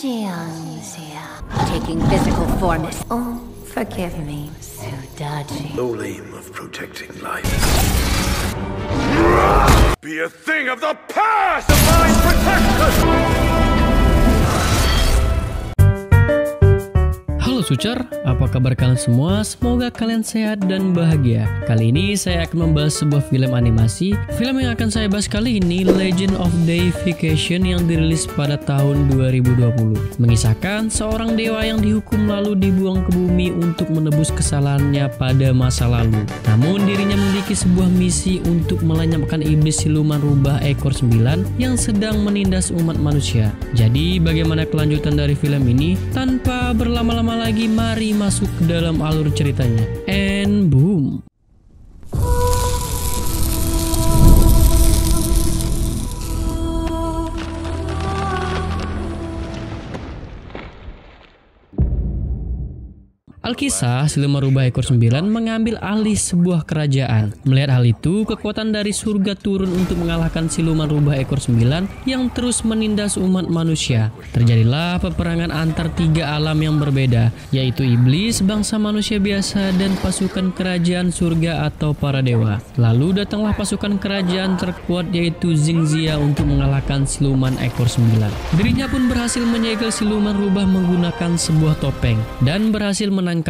Jiangxia. Taking physical form is... Oh, forgive me, Sudachi. No aim of protecting life. Be a thing of the past! Divine protection! Halo Sucer, apa kabar kalian semua? Semoga kalian sehat dan bahagia. Kali ini saya akan membahas sebuah film animasi. Film yang akan saya bahas kali ini Legend of Deification yang dirilis pada tahun 2020. Mengisahkan seorang dewa yang dihukum lalu dibuang ke bumi untuk menebus kesalahannya pada masa lalu. Namun dirinya memiliki sebuah misi untuk melenyapkan iblis siluman rubah ekor 9 yang sedang menindas umat manusia. Jadi bagaimana kelanjutan dari film ini? Tanpa berlama-lama lagi, mari masuk ke dalam alur ceritanya. And boom. Alkisah, siluman rubah ekor 9 mengambil alih sebuah kerajaan. Melihat hal itu, kekuatan dari surga turun untuk mengalahkan siluman rubah ekor 9 yang terus menindas umat manusia. Terjadilah peperangan antar tiga alam yang berbeda, yaitu iblis, bangsa manusia biasa, dan pasukan kerajaan surga atau para dewa. Lalu datanglah pasukan kerajaan terkuat yaitu Xingxia untuk mengalahkan siluman ekor 9. Dirinya pun berhasil menyegel siluman rubah menggunakan sebuah topeng dan berhasil menangkapnya.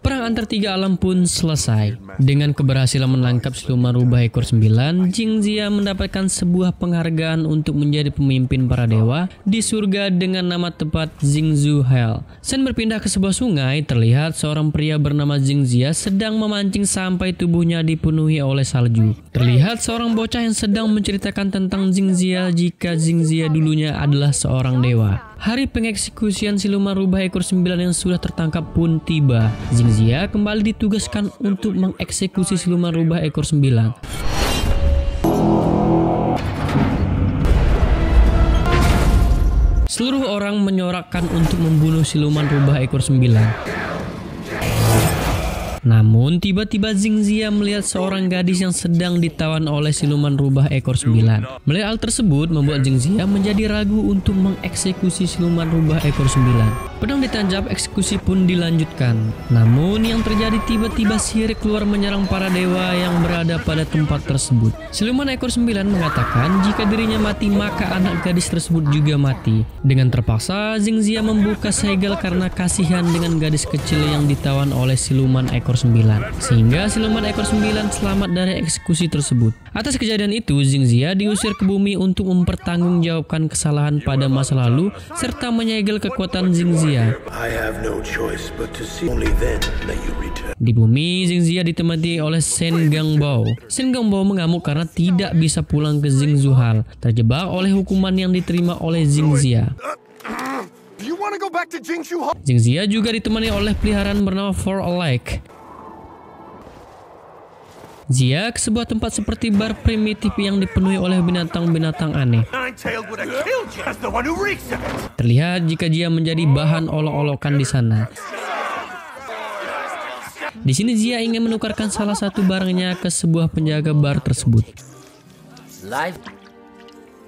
Perang antar tiga alam pun selesai. Dengan keberhasilan menangkap siluman rubah ekor 9, Xingxia mendapatkan sebuah penghargaan untuk menjadi pemimpin para dewa di surga dengan nama tepat Xingzhu Hell. Sen berpindah ke sebuah sungai, terlihat seorang pria bernama Xingxia sedang memancing sampai tubuhnya dipenuhi oleh salju. Terlihat seorang bocah yang sedang menceritakan tentang Xingxia jika Xingxia dulunya adalah seorang dewa. Hari pengeksekusian siluman rubah ekor 9 yang sudah tertangkap pun tiba. Xingxia kembali ditugaskan untuk mengeksekusi siluman rubah ekor 9. Seluruh orang menyorakkan untuk membunuh siluman rubah ekor 9. Namun tiba-tiba Xingxia melihat seorang gadis yang sedang ditawan oleh siluman rubah ekor 9. Melihat hal tersebut membuat Xingxia menjadi ragu untuk mengeksekusi siluman rubah ekor 9. Pedang ditancap, eksekusi pun dilanjutkan. Namun yang terjadi tiba-tiba sihir keluar menyerang para dewa yang berada pada tempat tersebut. Siluman ekor 9 mengatakan jika dirinya mati maka anak gadis tersebut juga mati. Dengan terpaksa Xingxia membuka segel karena kasihan dengan gadis kecil yang ditawan oleh siluman ekor 9, sehingga siluman ekor 9 selamat dari eksekusi tersebut. Atas kejadian itu, Xingxia diusir ke bumi untuk mempertanggungjawabkan kesalahan pada masa lalu serta menyegel kekuatan Xingxia. Di bumi, Xingxia ditemani oleh Shen Gangbao. Shen Gangbao mengamuk karena tidak bisa pulang ke Xingzhu Hall, terjebak oleh hukuman yang diterima oleh Xingxia. Xingxia juga ditemani oleh peliharaan bernama For Alike. Xia ke sebuah tempat seperti bar primitif yang dipenuhi oleh binatang-binatang aneh. Terlihat jika Xia menjadi bahan olok-olokan di sana. Di sini Xia ingin menukarkan salah satu barangnya ke sebuah penjaga bar tersebut.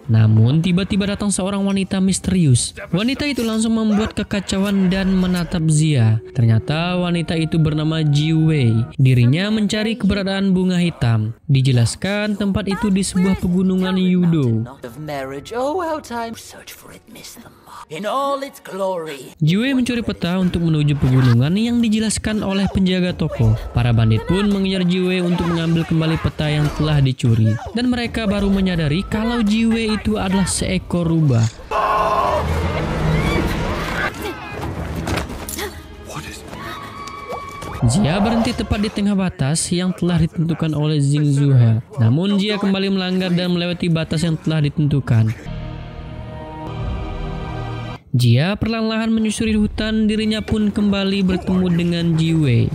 Namun tiba-tiba datang seorang wanita misterius. Wanita itu langsung membuat kekacauan dan menatap Xia. Ternyata wanita itu bernama Jiwei. Dirinya mencari keberadaan bunga hitam. Dijelaskan tempat itu di sebuah pegunungan Yudo. Jiwei mencuri peta untuk menuju pegunungan yang dijelaskan oleh penjaga toko. Para bandit pun mengejar Jiwei untuk mengambil kembali peta yang telah dicuri. Dan mereka baru menyadari kalau Jiwei itu adalah seekor rubah. Xia berhenti tepat di tengah batas yang telah ditentukan oleh Xingzhu Hell. Namun Xia kembali melanggar dan melewati batas yang telah ditentukan. Xia perlahan-lahan menyusuri hutan, dirinya pun kembali bertemu dengan Jiwei.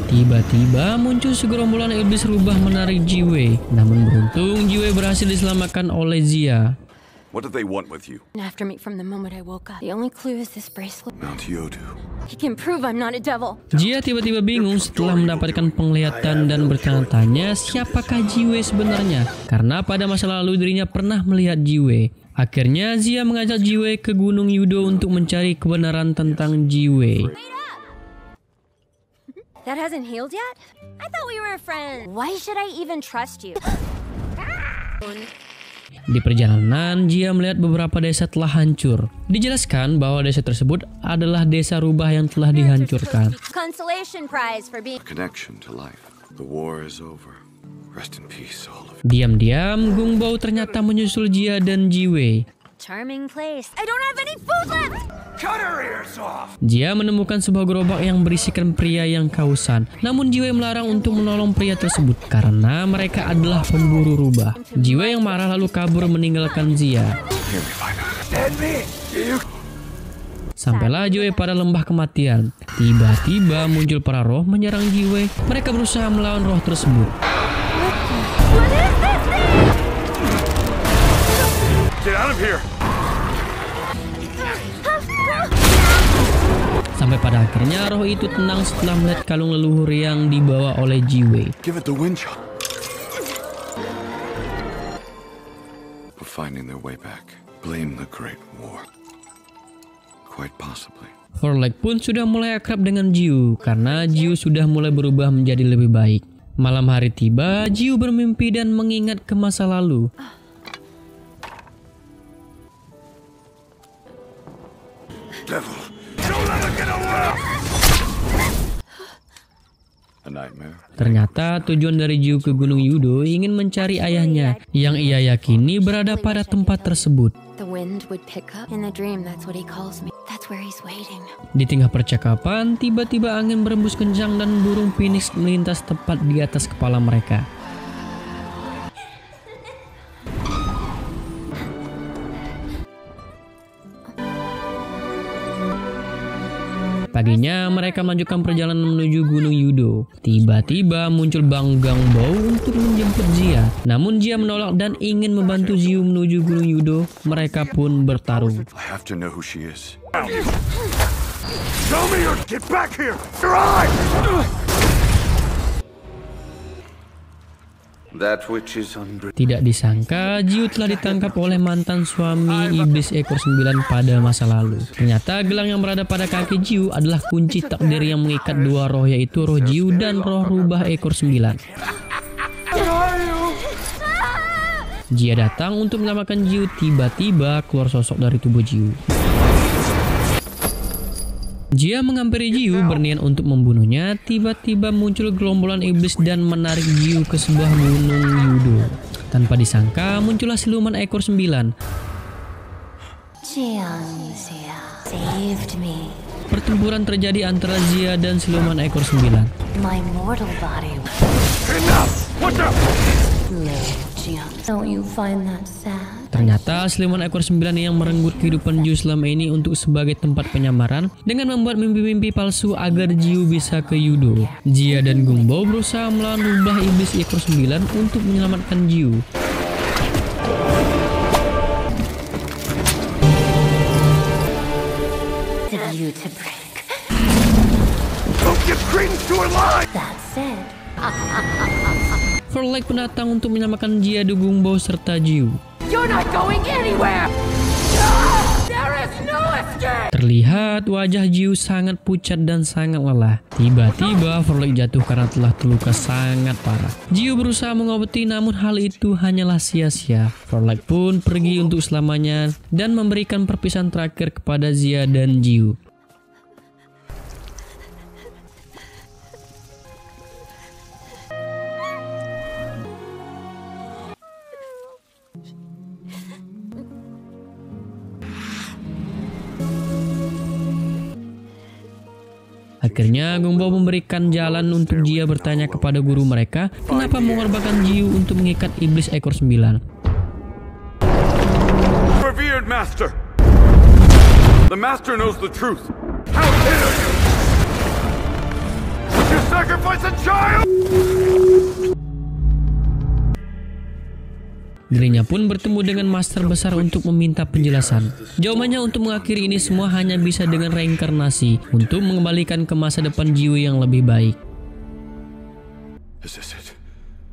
Tiba-tiba muncul segerombolan iblis rubah menarik Jiwei. Namun beruntung Jiwei berhasil diselamatkan oleh Xia. What do they want with you? After me from the moment I woke up. The only clue is this bracelet. Mount Yodu. He can prove I'm not a devil. Jia tiba-tiba bingung setelah mendapatkan penglihatan dan bertanya-tanya siapakah Jiwe sebenarnya. Karena pada masa lalu dirinya pernah melihat Jiwe. Akhirnya Jia mengajak Jiwe ke Gunung Yudo untuk mencari kebenaran tentang Jiwe. That hasn't healed yet? I thought we were friends. Why should I even trust you? Di perjalanan, Jia melihat beberapa desa telah hancur. Dijelaskan bahwa desa tersebut adalah desa rubah yang telah dihancurkan. Consolation prize for being Connection to life. The war is over. Rest in peace, all of you. Diam-diam, Gungbao ternyata menyusul Jia dan Jiwe. charming place. I don't have any food left. Cut her ears off. Jia menemukan sebuah gerobak yang berisikan pria yang kausan. Namun Jiwe melarang untuk menolong pria tersebut karena mereka adalah pemburu rubah. Jiwe yang marah lalu kabur meninggalkan Jia. Sampailah Jiwe pada lembah kematian. Tiba-tiba muncul para roh menyerang Jiwe. Mereka berusaha melawan roh tersebut. Get out of here. Sampai pada akhirnya roh itu tenang setelah melihat kalung leluhur yang dibawa oleh Jiwe. Give it the wind shot. For finding their way back, blame the Great War. Quite possibly. Forlek pun sudah mulai akrab dengan Jiu karena Jiu sudah mulai berubah menjadi lebih baik. Malam hari tiba, Jiu bermimpi dan mengingat ke masa lalu. Devil, don't let her get away. A nightmare. Ternyata tujuan dari Jiu ke Gunung Yudo ingin mencari ayahnya yang ia yakini berada pada tempat tersebut. The wind would pick up. In the dream, that's what he calls me. That's where he's waiting. Di tengah percakapan, tiba-tiba angin berembus kencang dan burung phoenix melintas tepat di atas kepala mereka. Paginya, mereka melanjutkan perjalanan menuju Gunung Yudo. Tiba-tiba muncul Bang Gungbao untuk menjemput Jia. Namun Jia menolak dan ingin membantu Jiu menuju Gunung Yudo. Mereka pun bertarung. I have to know who she is. Show me your... Get back here! Your eye! That which is unbreakable. Tidak disangka, Jiu telah ditangkap oleh mantan suami iblis ekor 9 pada masa lalu. Ternyata gelang yang berada pada kaki Jiu adalah kunci takdir yang mengikat dua roh, yaitu roh Jiu dan roh rubah ekor 9. Jia datang untuk menyelamatkan Jiu. Tiba-tiba keluar sosok dari tubuh Jiu. Jia menghampiri Jiu berniat untuk membunuhnya. Tiba-tiba muncul gerombolan iblis dan menarik Jiu ke sebuah gunung Yudo. Tanpa disangka muncullah siluman ekor 9. Jiangxia saved me. Pertempuran terjadi antara Jia dan siluman ekor 9. My mortal body Enough! What the... lived, Jiang. Don't you find that sad? Ternyata siluman ekor 9 yang merenggut kehidupan Jiu selama ini untuk sebagai tempat penyamaran dengan membuat mimpi-mimpi palsu agar Jiu bisa ke Yudo. Jia dan Gungbao berusaha melawan rubah iblis ekor 9 untuk menyelamatkan Jiu. You to break. Don't give credence to her lie! That's it. Forlek pun datang untuk menyelamatkan Jia dan Gungbao serta Jiu. You're not going anywhere. There is no escape. Terlihat wajah Jiu sangat pucat dan sangat lelah. Tiba-tiba Forlek jatuh karena telah terluka sangat parah. Jiu berusaha mengobati namun hal itu hanyalah sia-sia. Forlek pun pergi untuk selamanya dan memberikan perpisahan terakhir kepada Jia dan Jiu. Akhirnya Gungbao memberikan jalan untuk Jia bertanya kepada guru mereka kenapa mengorbankan Jiu untuk mengikat iblis ekor 9. Revered master! The master knows the truth. How dare you! Would you sacrifice a child? Dirinya pun bertemu dengan Master Besar untuk meminta penjelasan. Jawabannya untuk mengakhiri ini semua hanya bisa dengan reinkarnasi untuk mengembalikan ke masa depan Jiu yang lebih baik.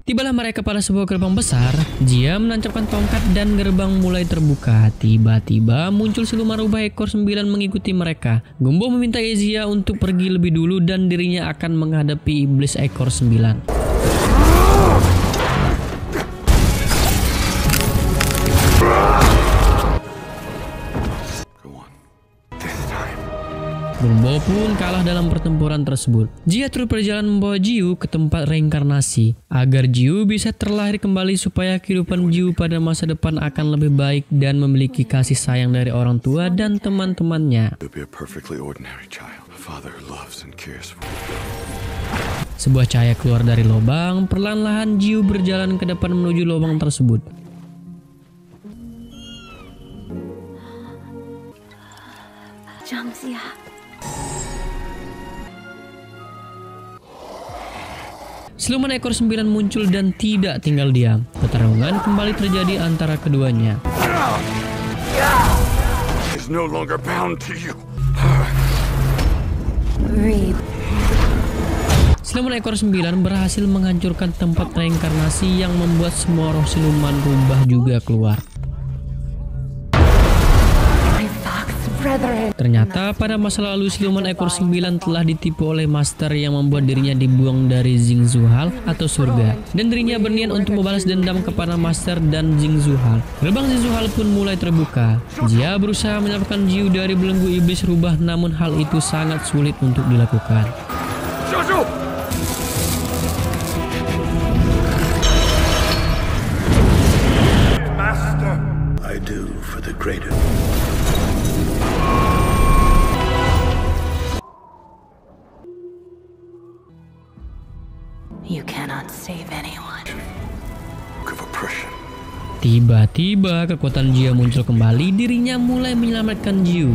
Tibalah mereka pada sebuah gerbang besar. Jia menancapkan tongkat dan gerbang mulai terbuka. Tiba-tiba muncul siluman rubah ekor 9 mengikuti mereka. Gumbo meminta Jia untuk pergi lebih dulu dan dirinya akan menghadapi iblis ekor 9. Gumbo pun kalah dalam pertempuran tersebut. Jia terus berjalan membawa Jiu ke tempat reinkarnasi agar Jiu bisa terlahir kembali supaya kehidupan Jiu pada masa depan akan lebih baik dan memiliki kasih sayang dari orang tua dan teman-temannya. Sebuah cahaya keluar dari lubang. Perlahan-lahan Jiu berjalan ke depan menuju lubang tersebut. Siluman ekor 9 muncul dan tidak tinggal diam. Pertarungan kembali terjadi antara keduanya. Siluman ekor 9 berhasil menghancurkan tempat reinkarnasi yang membuat semua roh siluman rubah juga keluar. Ternyata pada masa lalu siluman ekor 9 telah ditipu oleh Master yang membuat dirinya dibuang dari Jingzuhal atau surga, dan dirinya berniat untuk membalas dendam kepada Master dan Jingzuhal. Gerbang Jingzuhal pun mulai terbuka. Jia berusaha menyelamatkan Jiu dari belenggu iblis rubah, namun hal itu sangat sulit untuk dilakukan. Master, I do for the greater. You cannot save anyone. Tiba-tiba kekuatan Jia muncul kembali. Dirinya mulai menyelamatkan Jiu.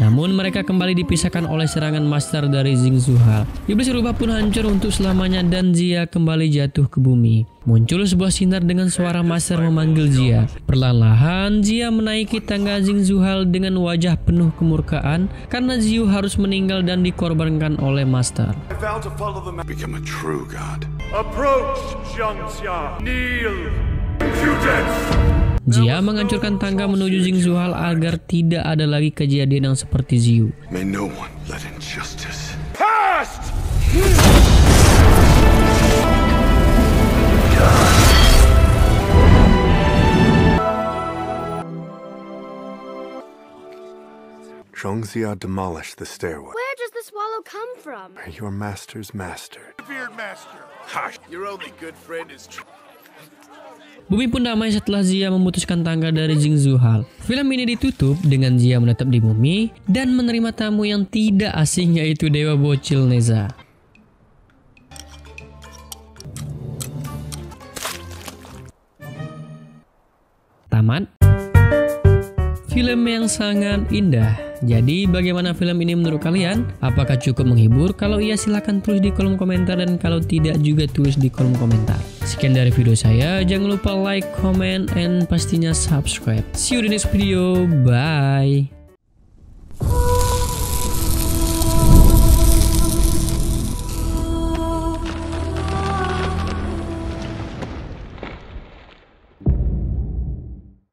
Namun mereka kembali dipisahkan oleh serangan Master dari Jingzuhal. Iblis rubah pun hancur untuk selamanya dan Jia kembali jatuh ke bumi. Muncul sebuah sinar dengan suara Master memanggil Jia. Perlahan-lahan Jia menaiki tangga Jingzuhal dengan wajah penuh kemurkaan karena Jiu harus meninggal dan dikorbankan oleh Master. Become a true god. Approach, Jiangxia. Kneel. Impudence. Jia menghancurkan tangga menuju Jingzuhal agar tidak ada lagi kejadian yang seperti Jiu. May no one let injustice Past! Zhongxia demolished the stairway. Where does the swallow come from? Your master's master. Beard master. Hush. Your only good friend is Bumi pun damai setelah Jia memutuskan tangga dari Jingzuhal. Film ini ditutup dengan Jia menetap di bumi dan menerima tamu yang tidak asing, yaitu Dewa Bocil Neza. Tamat. Film yang sangat indah. Jadi bagaimana film ini menurut kalian? Apakah cukup menghibur? Kalau iya silahkan tulis di kolom komentar, dan kalau tidak juga tulis di kolom komentar. Sekian dari video saya, jangan lupa like, comment, and pastinya subscribe. See you di next video, bye!